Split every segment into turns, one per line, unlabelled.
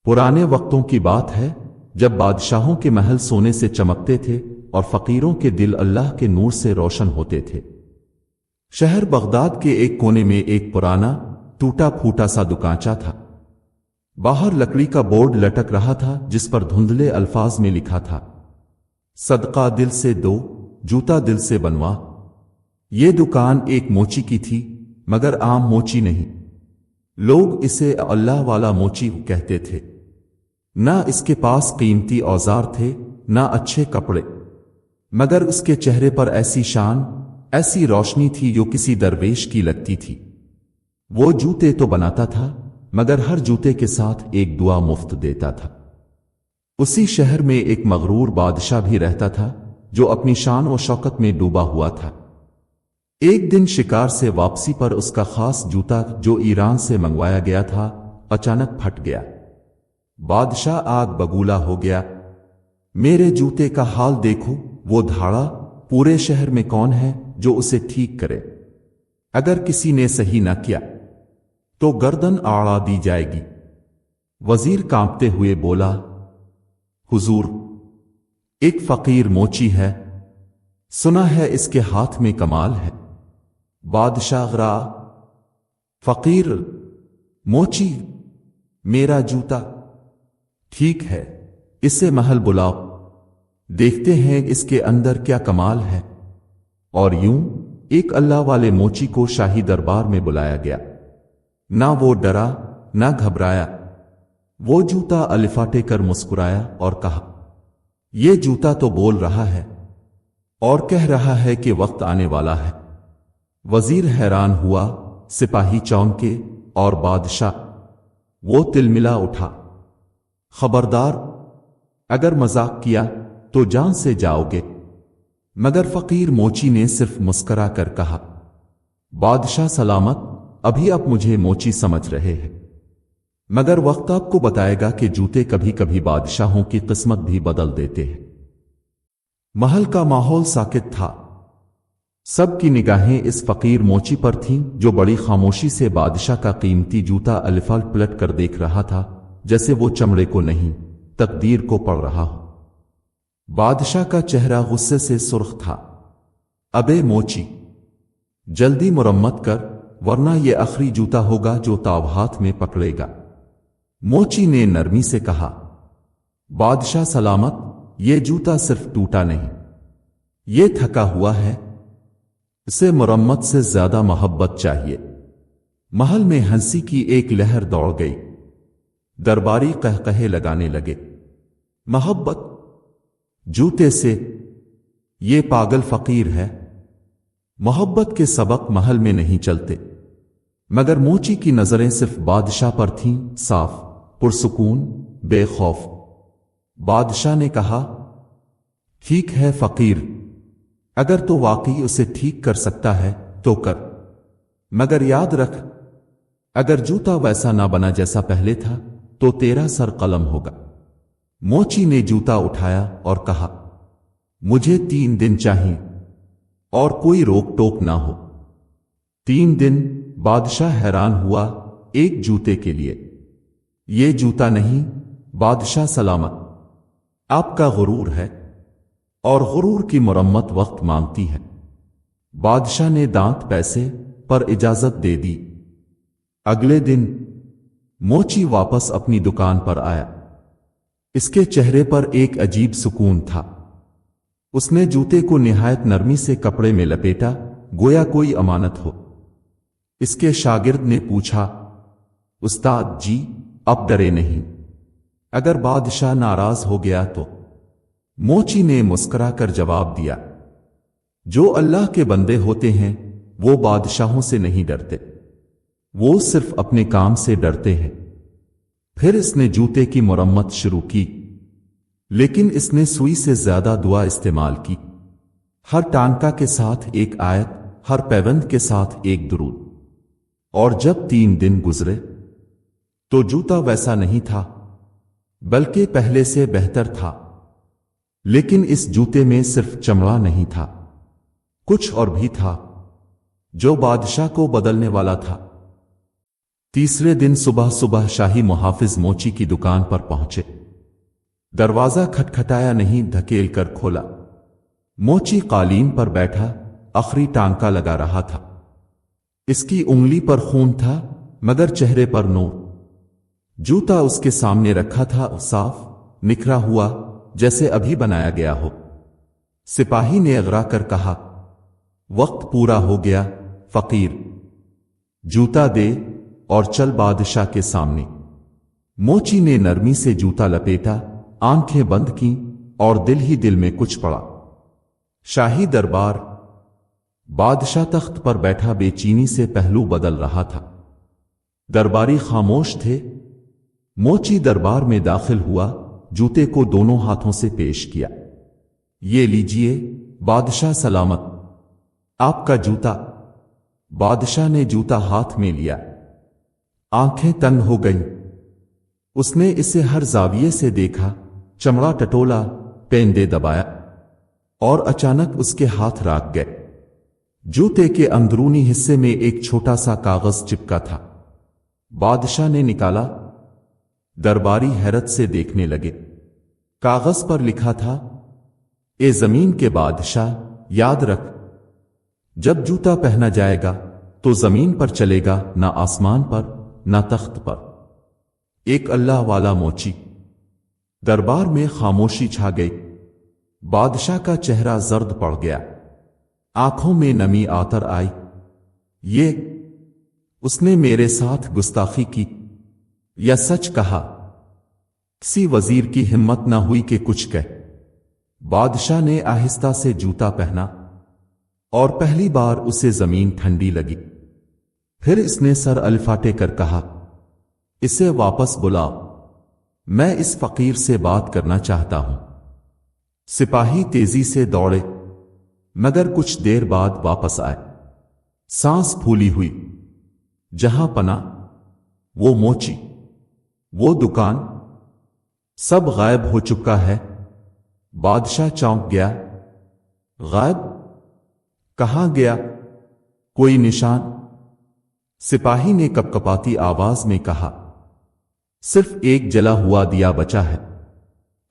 पुराने वक्तों की बात है जब बादशाहों के महल सोने से चमकते थे और फकीरों के दिल अल्लाह के नूर से रोशन होते थे। शहर बगदाद के एक कोने में एक पुराना टूटा फूटा सा दुकानचा था। बाहर लकड़ी का बोर्ड लटक रहा था जिस पर धुंधले अल्फाज में लिखा था, सदका दिल से दो, जूता दिल से बनवा। ये दुकान एक मोची की थी, मगर आम मोची नहीं। लोग इसे अल्लाह वाला मोची कहते थे। ना इसके पास कीमती औजार थे, ना अच्छे कपड़े, मगर उसके चेहरे पर ऐसी शान, ऐसी रोशनी थी जो किसी दरवेश की लगती थी। वो जूते तो बनाता था, मगर हर जूते के साथ एक दुआ मुफ्त देता था। उसी शहर में एक मगरूर बादशाह भी रहता था जो अपनी शान और शौकत में डूबा हुआ था। एक दिन शिकार से वापसी पर उसका खास जूता जो ईरान से मंगवाया गया था अचानक फट गया। बादशाह आग बबूला हो गया। मेरे जूते का हाल देखो, वो धाड़ा, पूरे शहर में कौन है जो उसे ठीक करे? अगर किसी ने सही न किया तो गर्दन आड़ा दी जाएगी। वजीर कांपते हुए बोला, हुजूर, एक फकीर मोची है, सुना है इसके हाथ में कमाल है। बादशाह गरा, फकीर मोची, मेरा जूता? ठीक है, इसे महल बुलाओ, देखते हैं इसके अंदर क्या कमाल है। और यूं एक अल्लाह वाले मोची को शाही दरबार में बुलाया गया। ना वो डरा, ना घबराया। वो जूता अलिफाटे कर मुस्कुराया और कहा, ये जूता तो बोल रहा है और कह रहा है कि वक्त आने वाला है। वजीर हैरान हुआ, सिपाही चौंके और बादशाह। वो तिलमिला उठा, खबरदार, अगर मजाक किया तो जान से जाओगे। मगर फकीर मोची ने सिर्फ मुस्करा कर कहा, बादशाह सलामत, अभी आप मुझे मोची समझ रहे हैं, मगर वक्त आपको बताएगा कि जूते कभी कभी बादशाहों की किस्मत भी बदल देते हैं। महल का माहौल साकित था। सबकी निगाहें इस फकीर मोची पर थीं जो बड़ी खामोशी से बादशाह का कीमती जूता अलिफाल पलट कर देख रहा था, जैसे वो चमड़े को नहीं तकदीर को पढ़ रहा हो। बादशाह का चेहरा गुस्से से सुर्ख था। अबे मोची, जल्दी मुरम्मत कर, वरना ये आखिरी जूता होगा जो ताव हाथ में पकड़ेगा। मोची ने नरमी से कहा, बादशाह सलामत, ये जूता सिर्फ टूटा नहीं, ये थका हुआ है, इसे मुरम्मत से ज्यादा मोहब्बत चाहिए। महल में हंसी की एक लहर दौड़ गई। दरबारी कहकहे लगाने लगे, मोहब्बत जूते से? ये पागल फकीर है। मोहब्बत के सबक महल में नहीं चलते। मगर मोची की नजरें सिर्फ बादशाह पर थीं, साफ, पुरसुकून, बेखौफ। बादशाह ने कहा, ठीक है फकीर, अगर तो वाकई उसे ठीक कर सकता है तो कर, मगर याद रख, अगर जूता वैसा ना बना जैसा पहले था तो तेरा सर कलम होगा। मोची ने जूता उठाया और कहा, मुझे 3 दिन चाहिए और कोई रोक टोक ना हो। 3 दिन? बादशाह हैरान हुआ, एक जूते के लिए? ये जूता नहीं, बादशाह सलामत, आपका गुरूर है और गुरूर की मुरम्मत वक्त मांगती है। बादशाह ने दांत पैसे पर इजाजत दे दी। अगले दिन मोची वापस अपनी दुकान पर आया। इसके चेहरे पर एक अजीब सुकून था। उसने जूते को निहायत नरमी से कपड़े में लपेटा, गोया कोई अमानत हो। इसके शागिर्द ने पूछा, उस्ताद जी, अब डरे नहीं, अगर बादशाह नाराज हो गया तो? मोची ने मुस्कुरा कर जवाब दिया, जो अल्लाह के बंदे होते हैं वो बादशाहों से नहीं डरते, वो सिर्फ अपने काम से डरते हैं। फिर इसने जूते की मुरम्मत शुरू की, लेकिन इसने सुई से ज्यादा दुआ इस्तेमाल की। हर टांका के साथ एक आयत, हर पैबंद के साथ एक दुरूद। और जब 3 दिन गुजरे तो जूता वैसा नहीं था, बल्कि पहले से बेहतर था। लेकिन इस जूते में सिर्फ चमड़ा नहीं था, कुछ और भी था जो बादशाह को बदलने वाला था। तीसरे दिन सुबह सुबह शाही मुहाफिज मोची की दुकान पर पहुंचे। दरवाजा खटखटाया नहीं, धकेल कर खोला। मोची कालीन पर बैठा आखिरी टांका लगा रहा था। इसकी उंगली पर खून था मगर चेहरे पर नूर। जूता उसके सामने रखा था, साफ निखरा हुआ जैसे अभी बनाया गया हो। सिपाही ने अगरा कर कहा, वक्त पूरा हो गया फकीर, जूता दे और चल बादशाह के सामने। मोची ने नरमी से जूता लपेटा, आंखें बंद की और दिल ही दिल में कुछ पड़ा। शाही दरबार। बादशाह तख्त पर बैठा बेचैनी से पहलू बदल रहा था। दरबारी खामोश थे। मोची दरबार में दाखिल हुआ, जूते को दोनों हाथों से पेश किया। ये लीजिए बादशाह सलामत, आपका जूता। बादशाह ने जूता हाथ में लिया। आंखें तंग हो गईं। उसने इसे हर जाविये से देखा, चमड़ा टटोला, पेंदे दबाया और अचानक उसके हाथ राग गए। जूते के अंदरूनी हिस्से में एक छोटा सा कागज चिपका था। बादशाह ने निकाला। दरबारी हैरत से देखने लगे। कागज पर लिखा था, ए जमीन के बादशाह, याद रख, जब जूता पहना जाएगा तो जमीन पर चलेगा, ना आसमान पर, ना तख्त पर। एक अल्लाह वाला मोची। दरबार में खामोशी छा गई। बादशाह का चेहरा जर्द पड़ गया, आंखों में नमी आतर आई। ये उसने मेरे साथ गुस्ताखी की या सच कहा? किसी वजीर की हिम्मत न हुई कि कुछ कहे। बादशाह ने आहिस्ता से जूता पहना और पहली बार उसे जमीन ठंडी लगी। फिर इसने सर अलिफाटे कर कहा, इसे वापस बुलाओ, मैं इस फकीर से बात करना चाहता हूं। सिपाही तेजी से दौड़े मगर कुछ देर बाद वापस आए, सांस फूली हुई। जहां पना, वो मोची, वो दुकान, सब गायब हो चुका है। बादशाह चौंक गया। गायब? कहां गया? कोई निशान? सिपाही ने कपकपाती आवाज में कहा, सिर्फ एक जला हुआ दिया बचा है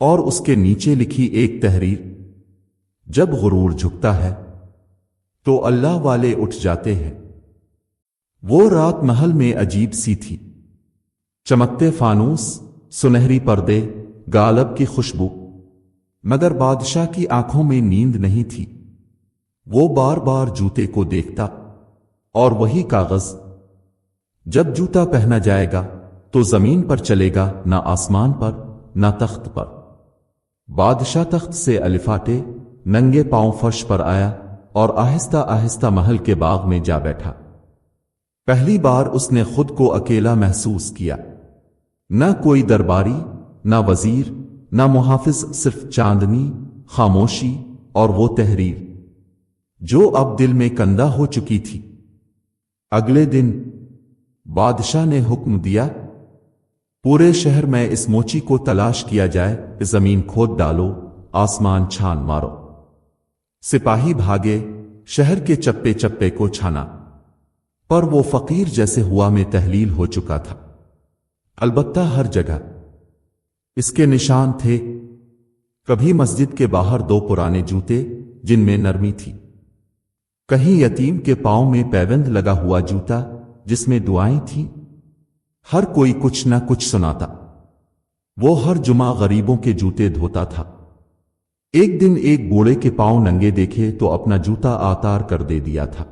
और उसके नीचे लिखी एक तहरीर, जब गुरूर झुकता है तो अल्लाह वाले उठ जाते हैं। वो रात महल में अजीब सी थी। चमकते फानूस, सुनहरी पर्दे, गालब की खुशबू, मगर बादशाह की आंखों में नींद नहीं थी। वो बार बार जूते को देखता और वही कागज, जब जूता पहना जाएगा तो जमीन पर चलेगा, ना आसमान पर, ना तख्त पर। बादशाह तख्त से अलिफाटे नंगे पांव फर्श पर आया और आहिस्ता आहिस्ता महल के बाग में जा बैठा। पहली बार उसने खुद को अकेला महसूस किया। न कोई दरबारी, न वजीर, न मुहाफिज, सिर्फ चांदनी, खामोशी और वो तहरीर जो अब दिल में कंदा हो चुकी थी। अगले दिन बादशाह ने हुक्म दिया, पूरे शहर में इस मोची को तलाश किया जाए, जमीन खोद डालो, आसमान छान मारो। सिपाही भागे, शहर के चप्पे चप्पे को छाना, पर वो फकीर जैसे हुआ में तहलील हो चुका था। अलबत्ता हर जगह इसके निशान थे। कभी मस्जिद के बाहर दो पुराने जूते जिनमें नरमी थी, कहीं यतीम के पांव में पैबंद लगा हुआ जूता जिसमें दुआएं थीं। हर कोई कुछ ना कुछ सुनाता। वो हर जुमा गरीबों के जूते धोता था। एक दिन एक बूढ़े के पांव नंगे देखे तो अपना जूता आतार कर दे दिया था।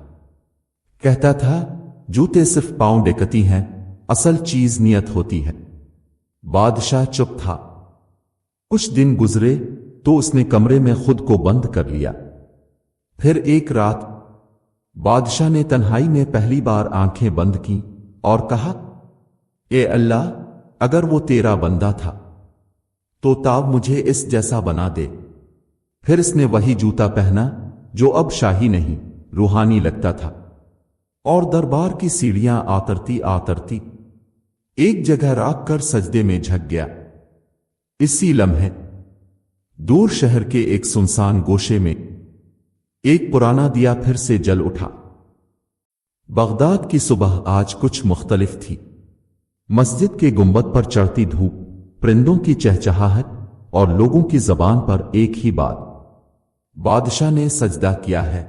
कहता था, जूते सिर्फ पांव डेकती हैं, असल चीज नियत होती है। बादशाह चुप था। कुछ दिन गुजरे तो उसने कमरे में खुद को बंद कर लिया। फिर एक रात बादशाह ने तन्हाई में पहली बार आंखें बंद की और कहा, ए अल्लाह, अगर वो तेरा बंदा था तो ताब मुझे इस जैसा बना दे। फिर इसने वही जूता पहना जो अब शाही नहीं, रूहानी लगता था, और दरबार की सीढ़ियां आतरती आतरती एक जगह राख कर सजदे में झक गया। इसी लम्हे दूर शहर के एक सुनसान गोशे में एक पुराना दिया फिर से जल उठा। बगदाद की सुबह आज कुछ मुख्तलिफ थी। مسجد کے گنبد پر چڑھتی دھوپ، پرندوں کی چہچہاہٹ اور لوگوں کی زبان پر ایک ہی بات، بادشاہ نے سجدہ کیا ہے۔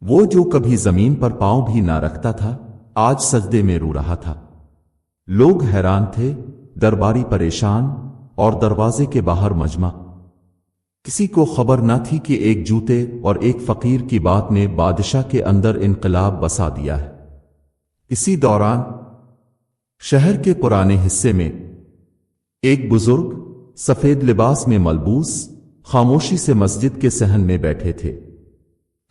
وہ جو کبھی زمین پر پاؤں بھی نہ رکھتا تھا، آج سجدے میں رو رہا تھا۔ لوگ حیران تھے، درباری پریشان، اور دروازے کے باہر مجمع۔ کسی کو خبر نہ تھی کہ ایک جوتے اور ایک فقیر کی بات نے بادشاہ کے اندر انقلاب بسا دیا ہے۔ اسی دوران شہر کے پرانے حصے میں ایک بزرگ سفید لباس میں ملبوس خاموشی سے مسجد کے صحن میں بیٹھے تھے،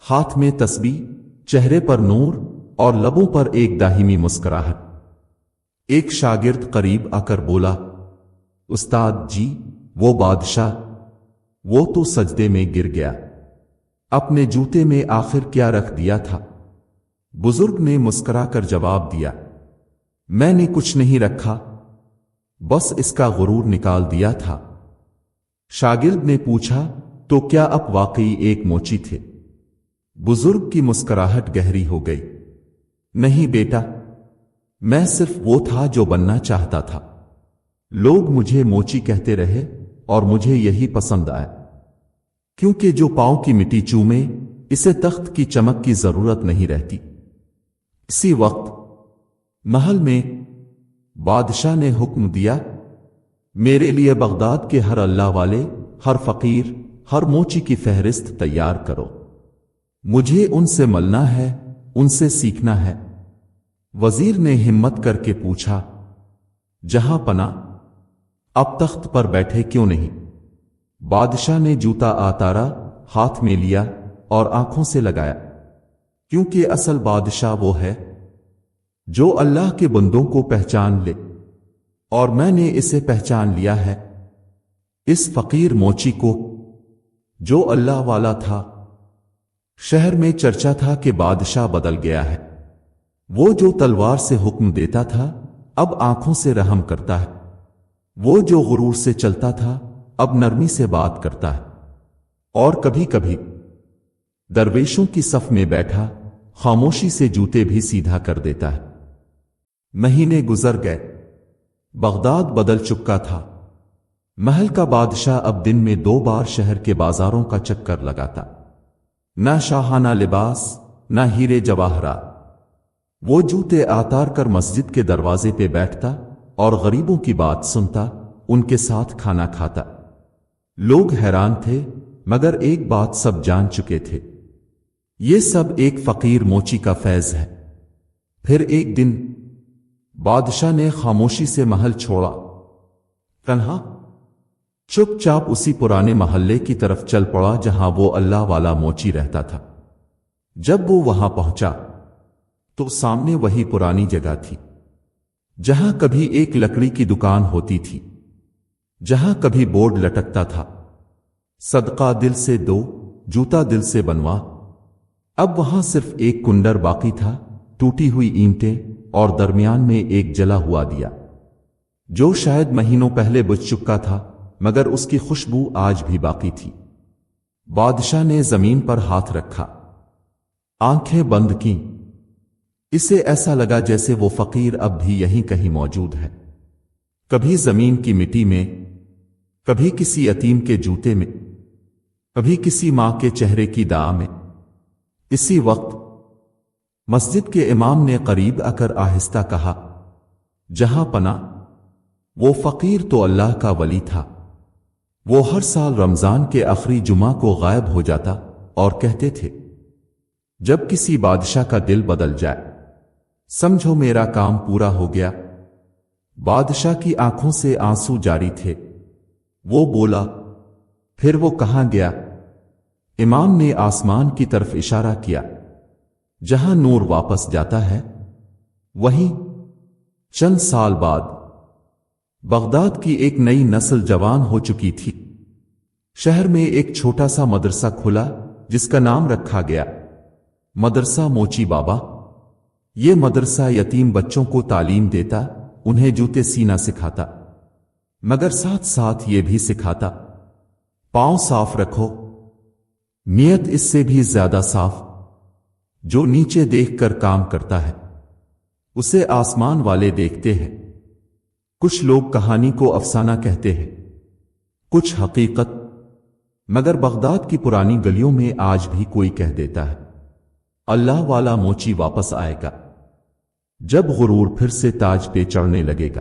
ہاتھ میں تسبیح، چہرے پر نور اور لبوں پر ایک دائمی مسکراہٹ۔ ایک شاگرد قریب آ کر بولا، استاد جی، وہ بادشاہ، وہ تو سجدے میں گر گیا، اپنے جوتے میں آخر کیا رکھ دیا تھا؟ بزرگ نے مسکرا کر جواب دیا، میں نے کچھ نہیں رکھا، بس اس کا غرور نکال دیا تھا۔ شاگرد نے پوچھا، تو کیا اب واقعی ایک موچی تھے؟ بزرگ کی مسکراہٹ گہری ہو گئی، نہیں بیٹا، میں صرف وہ تھا جو بننا چاہتا تھا۔ لوگ مجھے موچی کہتے رہے اور مجھے یہی پسند آیا، کیونکہ جو پاؤں کی مٹی چومے اسے تخت کی چمک کی ضرورت نہیں رہتی۔ اسی وقت محل میں بادشاہ نے حکم دیا، میرے لیے بغداد کے ہر اللہ والے، ہر فقیر، ہر موچی کی فہرست تیار کرو، مجھے ان سے ملنا ہے، ان سے سیکھنا ہے۔ وزیر نے ہمت کر کے پوچھا، جہاں پناہ، اب تخت پر بیٹھے کیوں نہیں؟ بادشاہ نے جوتا اتارا، ہاتھ میں لیا اور آنکھوں سے لگایا، کیونکہ اصل بادشاہ وہ ہے جو اللہ کے بندوں کو پہچان لے، اور میں نے اسے پہچان لیا ہے، اس فقیر موچی کو جو اللہ والا تھا۔ شہر میں چرچا تھا کہ بادشاہ بدل گیا ہے، وہ جو تلوار سے حکم دیتا تھا اب آنکھوں سے رحم کرتا ہے، وہ جو غرور سے چلتا تھا اب نرمی سے بات کرتا ہے، اور کبھی کبھی درویشوں کی صف میں بیٹھا خاموشی سے جوتے بھی سیدھا کر دیتا ہے۔ مہینے گزر گئے، بغداد بدل چکا تھا۔ محل کا بادشاہ اب دن میں 2 بار شہر کے بازاروں کا چکر لگاتا، نہ شاہانہ لباس، نہ ہیرے جواہرات، وہ جوتے اتار کر مسجد کے دروازے پہ بیٹھتا اور غریبوں کی بات سنتا، ان کے ساتھ کھانا کھاتا۔ لوگ حیران تھے، مگر ایک بات سب جان چکے تھے، یہ سب ایک فقیر موچی کا فیض ہے۔ پھر ایک دن بادشاہ نے خاموشی سے محل چھوڑا، تنہا چپ چاپ اسی پرانے محلے کی طرف چل پڑا جہاں وہ اللہ والا موچی رہتا تھا۔ جب وہ وہاں پہنچا تو سامنے وہی پرانی جگہ تھی، جہاں کبھی ایک لکڑی کی دکان ہوتی تھی، جہاں کبھی بورڈ لٹکتا تھا، صدقہ دل سے دو، جوتا دل سے بنوا۔ اب وہاں صرف ایک کنڈر باقی تھا، ٹوٹی ہوئی اینٹیں اور درمیان میں ایک جلا ہوا دیا، جو شاید مہینوں پہلے بجھ چکا تھا، مگر اس کی خوشبو آج بھی باقی تھی۔ بادشاہ نے زمین پر ہاتھ رکھا، آنکھیں بند کیں، اسے ایسا لگا جیسے وہ فقیر اب بھی یہیں کہیں موجود ہے، کبھی زمین کی مٹی میں، کبھی کسی یتیم کے جوتے میں، کبھی کسی ماں کے چہرے کی داع میں۔ اسی وقت مسجد کے امام نے قریب آ کر آہستہ کہا، جہاں پناہ، وہ فقیر تو اللہ کا ولی تھا، وہ ہر سال رمضان کے آخری جمعہ کو غائب ہو جاتا اور کہتے تھے، جب کسی بادشاہ کا دل بدل جائے سمجھو میرا کام پورا ہو گیا۔ بادشاہ کی آنکھوں سے آنسو جاری تھے۔ وہ بولا، پھر وہ کہاں گیا؟ امام نے آسمان کی طرف اشارہ کیا، جہاں نور واپس جاتا ہے وہیں چند سال بعد بغداد کی ایک نئی نسل جوان ہو چکی تھی۔ شہر میں ایک چھوٹا سا مدرسہ کھلا جس کا نام رکھا گیا مدرسہ موچی بابا۔ یہ مدرسہ یتیم بچوں کو تعلیم دیتا، انہیں جوتے سینا سکھاتا، مگر ساتھ ساتھ یہ بھی سکھاتا، پاؤں صاف رکھو، نیت اس سے بھی زیادہ صاف، جو نیچے دیکھ کر کام کرتا ہے اسے آسمان والے دیکھتے ہیں۔ کچھ لوگ کہانی کو افسانہ کہتے ہیں، کچھ حقیقت، مگر بغداد کی پرانی گلیوں میں آج بھی کوئی کہہ دیتا ہے اللہ والا موچی واپس آئے گا، جب غرور پھر سے تاج پہ چڑھنے لگے گا۔